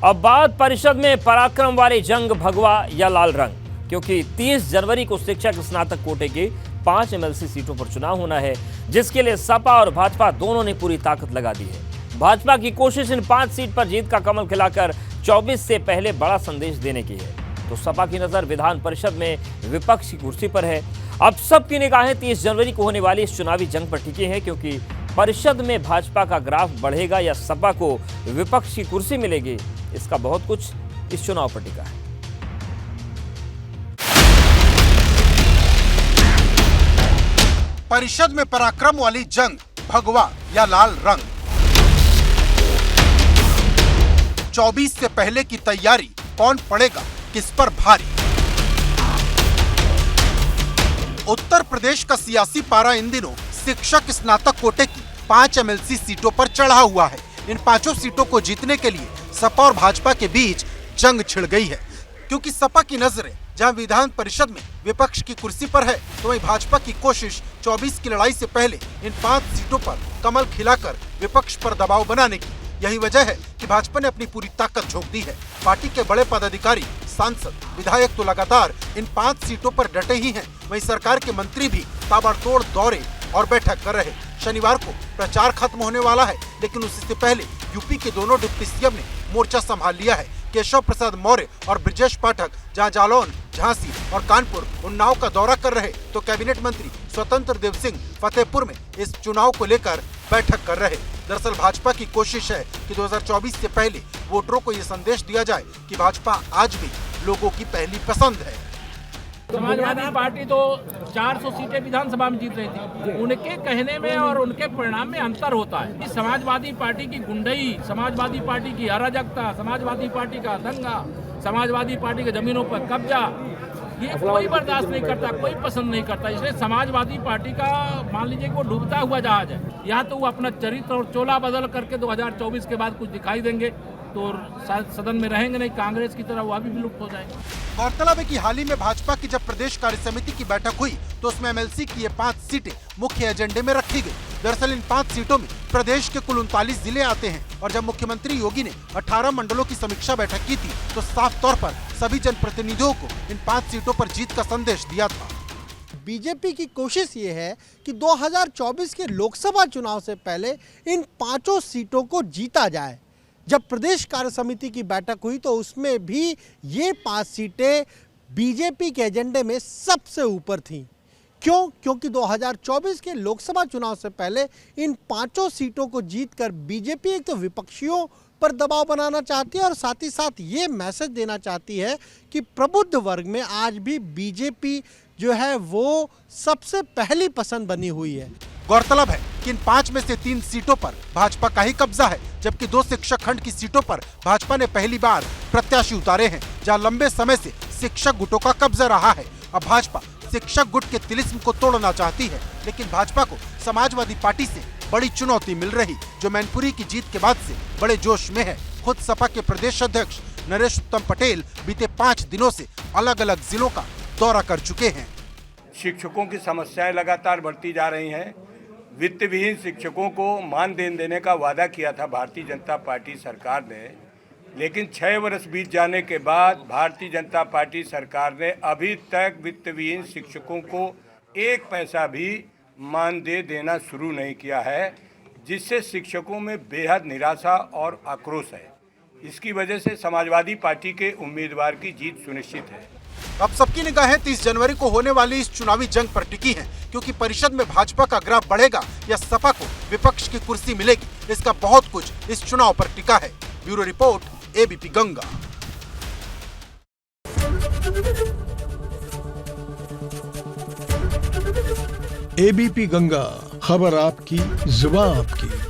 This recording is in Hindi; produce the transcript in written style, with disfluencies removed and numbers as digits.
अब बात परिषद में पराक्रम वाली जंग भगवा या लाल रंग, क्योंकि 30 जनवरी को शिक्षक स्नातक कोटे की 5 एमएलसी सीटों पर चुनाव होना है, जिसके लिए सपा और भाजपा दोनों ने पूरी ताकत लगा दी है। भाजपा की कोशिश इन 5 सीट पर जीत का कमल खिलाकर 24 से पहले बड़ा संदेश देने की है, तो सपा की नजर विधान परिषद में विपक्ष की कुर्सी पर है। अब सबकी निगाहें 30 जनवरी को होने वाली इस चुनावी जंग पर टिकी हैं, क्योंकि परिषद में भाजपा का ग्राफ बढ़ेगा या सपा को विपक्ष की कुर्सी मिलेगी, इसका बहुत कुछ इस चुनाव पर टिका है। परिषद में पराक्रम वाली जंग भगवा या लाल रंग। 24 से पहले की तैयारी, कौन पड़ेगा किस पर भारी। उत्तर प्रदेश का सियासी पारा इन दिनों शिक्षक स्नातक कोटे की 5 एमएलसी सीटों पर चढ़ा हुआ है। इन 5 सीटों को जीतने के लिए सपा और भाजपा के बीच जंग छिड़ गई है, क्योंकि सपा की नजरें जहां विधान परिषद में विपक्ष की कुर्सी पर है, तो वहीं भाजपा की कोशिश 24 की लड़ाई से पहले इन 5 सीटों पर कमल खिलाकर विपक्ष पर दबाव बनाने की। यही वजह है कि भाजपा ने अपनी पूरी ताकत झोंक दी है। पार्टी के बड़े पदाधिकारी, सांसद, विधायक तो लगातार इन 5 सीटों पर डटे ही हैं। वहीं सरकार के मंत्री भी ताबड़तोड़ दौरे और बैठक कर रहे। शनिवार को प्रचार खत्म होने वाला है, लेकिन उससे पहले यूपी के दोनों डिप्टी सीएम ने मोर्चा संभाल लिया है। केशव प्रसाद मौर्य और ब्रजेश पाठक जहां जालौन, झांसी और कानपुर, उन्नाव का दौरा कर रहे, तो कैबिनेट मंत्री स्वतंत्र देव सिंह फतेहपुर में इस चुनाव को लेकर बैठक कर रहे। दरअसल भाजपा की कोशिश है कि 2024 से पहले वोटरों को ये संदेश दिया जाए कि भाजपा आज भी लोगों की पहली पसंद है। समाजवादी पार्टी तो 400 सीटें विधानसभा में जीत रही थी। उनके कहने में और उनके परिणाम में अंतर होता है। समाजवादी पार्टी की गुंडई, समाजवादी पार्टी की अराजकता, समाजवादी पार्टी का दंगा, समाजवादी पार्टी के जमीनों पर कब्जा, ये कोई बर्दाश्त नहीं करता, कोई पसंद नहीं करता। इसलिए समाजवादी पार्टी का मान लीजिए कि वो डूबता हुआ जहाज है। या तो वो अपना चरित्र और चोला बदल करके 2024 के बाद कुछ दिखाई देंगे तो सदन में रहेंगे, नहीं कांग्रेस की तरह वह भी विलुप्त हो जाएंगे। गौरतलब है कि हाल ही में भाजपा की जब प्रदेश कार्य समिति की बैठक हुई, तो उसमें एमएलसी की ये 5 सीटें मुख्य एजेंडे में रखी गई। दरअसल इन 5 सीटों में प्रदेश के कुल 39 जिले आते हैं, और जब मुख्यमंत्री योगी ने 18 मंडलों की समीक्षा बैठक की थी, तो साफ तौर पर सभी जनप्रतिनिधियों को इन 5 सीटों पर जीत का संदेश दिया था। बीजेपी की कोशिश ये है कि 2024 के लोकसभा चुनाव से पहले इन 5 सीटों को जीता जाए। जब प्रदेश कार्य समिति की बैठक हुई, तो उसमें भी ये 5 सीटें बीजेपी के एजेंडे में सबसे ऊपर थीं। क्यों? क्योंकि 2024 के लोकसभा चुनाव से पहले इन 5 सीटों को जीतकर बीजेपी एक तो विपक्षियों पर दबाव बनाना चाहती है, और साथ ही साथ ये मैसेज देना चाहती है कि प्रबुद्ध वर्ग में आज भी बीजेपी जो है वो सबसे पहली पसंद बनी हुई है। गौरतलब है कि इन 5 में से 3 सीटों पर भाजपा का ही कब्जा है, जबकि 2 शिक्षक खंड की सीटों पर भाजपा ने पहली बार प्रत्याशी उतारे हैं, जहां लंबे समय से शिक्षक गुटों का कब्जा रहा है। अब भाजपा शिक्षक गुट के तिलिस्म को तोड़ना चाहती है, लेकिन भाजपा को समाजवादी पार्टी से बड़ी चुनौती मिल रही, जो मैनपुरी की जीत के बाद से बड़े जोश में है। खुद सपा के प्रदेश अध्यक्ष नरेश उत्तम पटेल बीते 5 दिनों से अलग अलग जिलों का दौरा कर चुके हैं। शिक्षकों की समस्याएं लगातार बढ़ती जा रही हैं। वित्त विहीन शिक्षकों को मानदेन देने का वादा किया था भारतीय जनता पार्टी सरकार ने, लेकिन 6 वर्ष बीत जाने के बाद भारतीय जनता पार्टी सरकार ने अभी तक वित्त विहीन शिक्षकों को 1 पैसा भी मानदेय देना शुरू नहीं किया है, जिससे शिक्षकों में बेहद निराशा और आक्रोश है। इसकी वजह से समाजवादी पार्टी के उम्मीदवार की जीत सुनिश्चित है। अब सबकी निगाहें 30 जनवरी को होने वाली इस चुनावी जंग पर टिकी हैं, क्योंकि परिषद में भाजपा का ग्राफ बढ़ेगा या सपा को विपक्ष की कुर्सी मिलेगी, इसका बहुत कुछ इस चुनाव पर टिका है। Bureau report, ABP Ganga. ABP Ganga, खबर आपकी, जुबान आपकी।